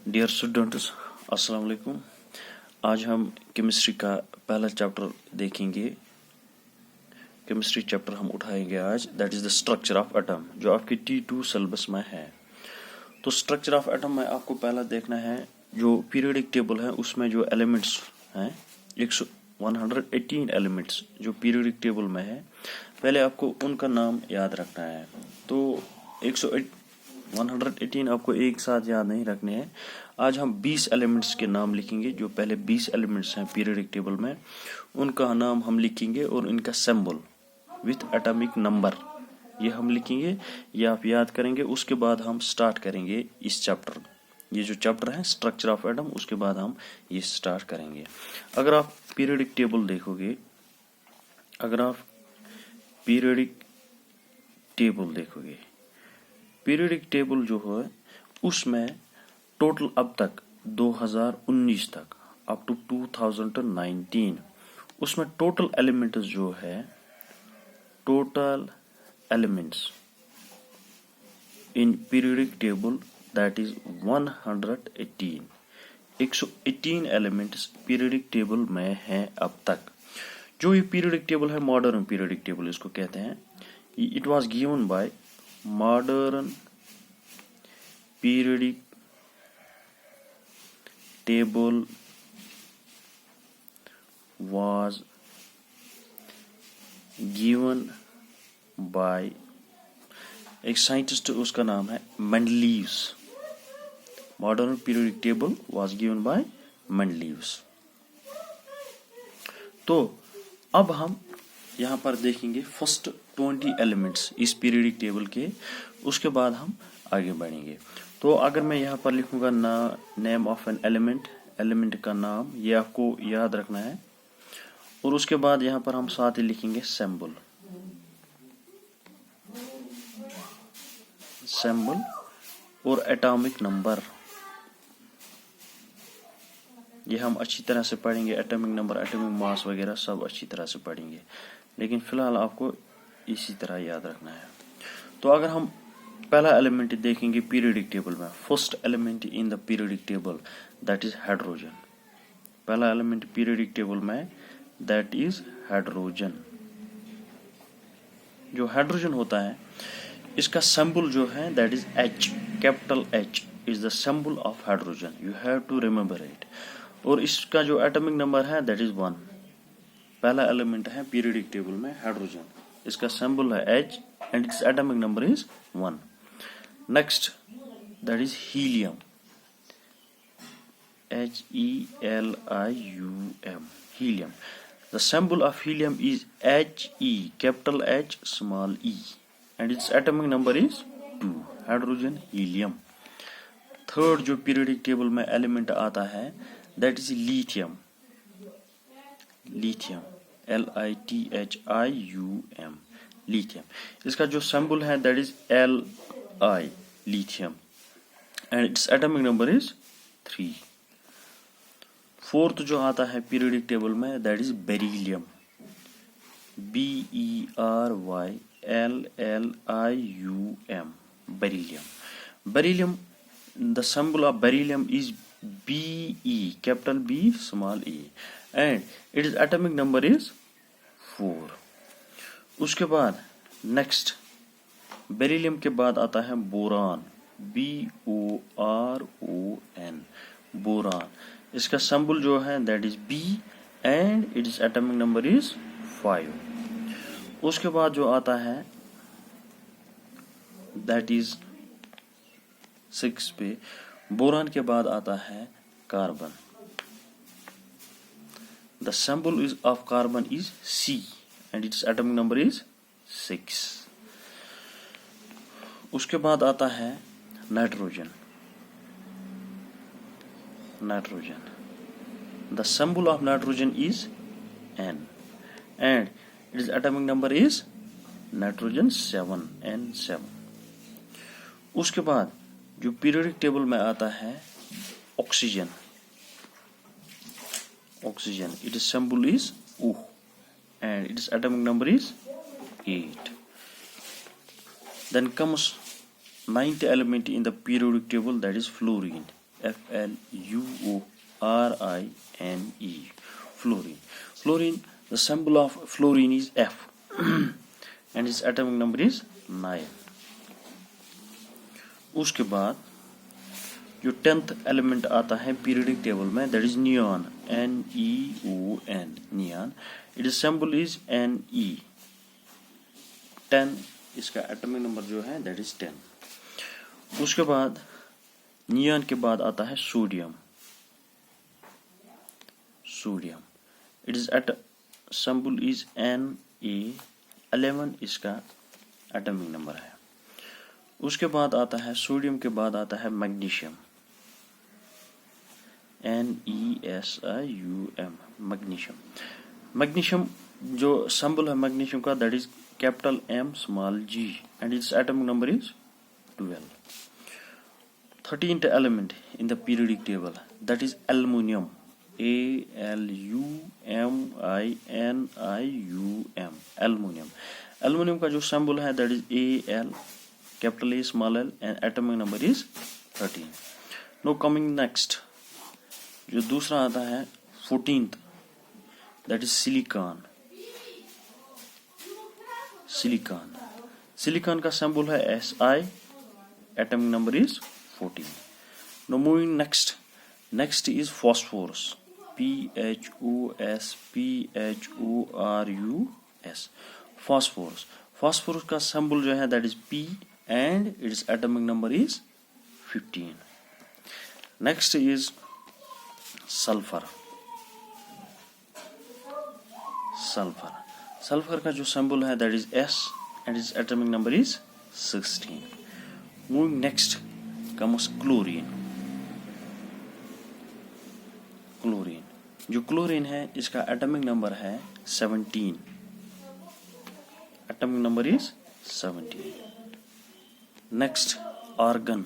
Dear students, अस्सलाम वालेकुम। आज हम केमिस्ट्री का पहला चैप्टर देखेंगे। केमिस्ट्री चैप्टर हम उठाएंगे आज, that is the structure of atom, जो आपके T2 सिलेबस में है। तो स्ट्रक्चर ऑफ एटम में आपको पहला देखना है, जो पीरियोडिक टेबल है उसमें जो एलिमेंट्स हैं 118 एलिमेंट्स जो पीरियोडिक टेबल में है, पहले आपको उनका नाम याद रखना है। तो 118 आपको एक साथ याद नहीं रखने हैं। आज हम 20 एलिमेंट्स के नाम लिखेंगे। जो पहले 20 एलिमेंट्स हैं पीरियोडिक टेबल में, उनका नाम हम लिखेंगे और इनका सिंबल विथ एटॉमिक नंबर ये हम लिखेंगे, ये आप याद करेंगे। उसके बाद हम स्टार्ट करेंगे इस चैप्टर, ये जो चैप्टर है स्ट्रक्चर ऑफ एटम, उसके बाद हम ये स्टार्ट करेंगे। अगर आप पीरियोडिक टेबल देखोगे, पीरियोडिक टेबल जो है उसमें टोटल अब तक 2019 तक अप टू 2019 उसमें टोटल एलिमेंट्स जो है, total elements in periodic table that is 118 elements periodic table में हैं अब तक। जो ये पीरियोडिक टेबल है, मॉडर्न पीरियोडिक टेबल इसको कहते हैं। It was given bye modern periodic table was given by एक साइंटिस्ट, उसका नाम है Mendeleev's. Modern periodic table was given by Mendeleev's. तो अब हम यहाँ पर देखेंगे फर्स्ट 20 एलिमेंट्स इस पीरियोडिक टेबल के, उसके बाद हम आगे बढ़ेंगे। तो अगर मैं यहाँ पर लिखूंगा नेम ऑफ एन एलिमेंट का नाम, ये आपको याद रखना है। और उसके बाद यहाँ पर हम साथ ही लिखेंगे सिंबल और एटॉमिक नंबर। ये हम अच्छी तरह से पढ़ेंगे, एटॉमिक नंबर, एटॉमिक मास वगैरह सब अच्छी तरह से पढ़ेंगे, लेकिन फिलहाल आपको इसी तरह याद रखना है। तो अगर हम पहला एलिमेंट देखेंगे पीरियोडिक टेबल में, first element in the periodic table that is hydrogen. पहला एलिमेंट पीरियोडिक टेबल में दैट इज हाइड्रोजन। जो हाइड्रोजन होता है, इसका सिंबल जो है that is H, capital H is the symbol of hydrogen, you have to remember it. और इसका जो एटॉमिक नंबर है दैट इज 1। पहला एलिमेंट है पीरियोडिक टेबल में हाइड्रोजन, इसका सिंबल है H and its atomic number is 1। Next that is helium, HELIUM, helium. The symbol of helium is HE, capital H small e and its atomic number is 2, hydrogen helium. Third जो periodic table में element आता है that is lithium, LITHIUM, lithium. इसका जो symbol है that is Li, lithium and its atomic number is 3। Fourth जो आता है पीरियोडिक टेबल में that is beryllium, BERYLLIUM, beryllium. The symbol of beryllium is BE, capital B small e and its atomic number is 4। उसके बाद next beryllium के बाद आता है बोरान, BORON, बोरान। इसका सिंबल जो है that is B and its atomic number is 5। उसके बाद जो आता है दैट इज 6 पे, बोरान के बाद आता है carbon. The symbol of carbon is C and its atomic number is 6. उसके बाद आता है nitrogen. The symbol of nitrogen is N and its atomic number is nitrogen 7, N7. उसके बाद जो पीरियोडिक टेबल में आता है oxygen, its symbol is O and its atomic number is 8. Then comes ninth element in the periodic table, that is fluorine, F-L-U-O-R-I-N-E, fluorine. Fluorine, the symbol of fluorine is F and its atomic number is 9. उसके बाद जो 10th element आता है periodic table में, that is neon, N-E-O-N, neon. It's symbol is Ne. 10 इसका atomic number जो है that is 10. उसके बाद नियॉन के बाद आता है sodium. Sodium, it is at symbol is Na. 11 इसका एटॉमिक नंबर है. उसके बाद आता है सोडियम के बाद आता है मैग्नीशियम, N-E-S-I-U-M, मैग्नीशियम. मैग्नीशियम जो सिंबल है मैग्नीशियम का that is capital M small g and its atomic number is 12. 13th element in the periodic table, that is aluminium, A-L-U-M-I-N-I-U-M, aluminium. Aluminium का जो symbol है that is A-L, capital A small l and atomic number is 13. Now coming next, जो दूसरा आता है 14th, that is silicon. Silicon. Silicon का symbol है Si, atomic number is 14. Now moving next. Next is phosphorus. P-H-O-S-P-H-O-R-U-S. Phosphorus. Phosphorus का symbol जो है that is P and its atomic number is 15. Next is sulfur. Sulfur. Sulfur का जो symbol है that is S and its atomic number is 16. Moving next comes chlorine. Chlorine. जो chlorine है इसका atomic number है 17. Atomic number is 17. Next, argon.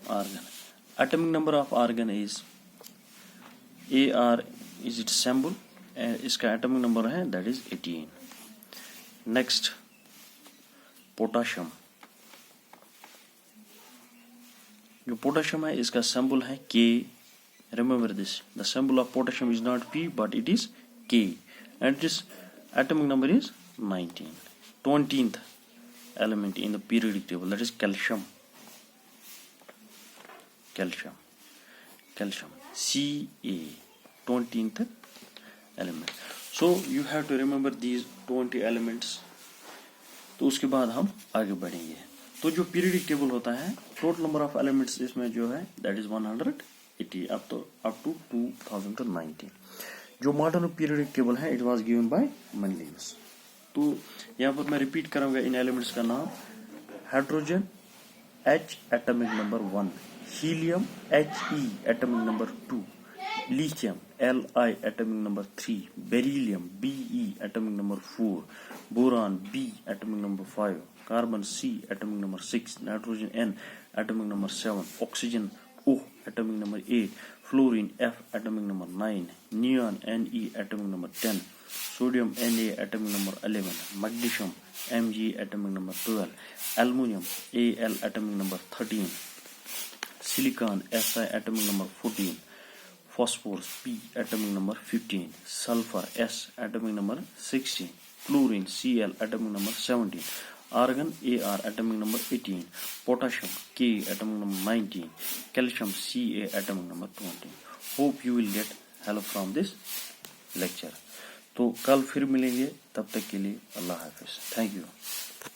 Argon. Atomic number of argon is Ar is its symbol and इसका atomic number है that is 18. Next, potassium. जो potassium है इसका symbol है K. Remember this. The symbol of potassium is not P but it is K and its atomic number is 19. 20th element in the periodic table, that is calcium. Calcium. Calcium. Ca. 20th element. So you have to remember these 20 elements. तो उसके बाद हम आगे बढ़ेंगे. तो जो periodic table होता है टोटल नंबर ऑफ एलिमेंट्स इसमें जो है दैट इज 180 अप टू 2019. जो मॉडर्न पीरियडिक टेबल है it was given by Mendeleev's. तो यहाँ पर मैं रिपीट करूंगा इन एलिमेंट्स का नाम. Hydrogen H atomic number 1, helium He atomic number 2, lithium Li atomic number 3, beryllium Be atomic number 4, boron B atomic number 5, carbon C atomic number 6, nitrogen N atomic number 7, oxygen O atomic number 8, fluorine F atomic number 9, neon Ne atomic number 10, sodium Na atomic number 11, magnesium Mg atomic number 12, aluminium Al atomic number 13, silicon Si atomic number 14, phosphorus P atomic number 15, sulfur S atomic number 16, chlorine Cl atomic number 17, argon Ar atomic number 18, potassium K atomic number 19, calcium Ca atomic number 20. Hope you will get help from this lecture. तो कल फिर मिलेंगे, तब तक के लिए अल्लाह हाफिज. Thank you.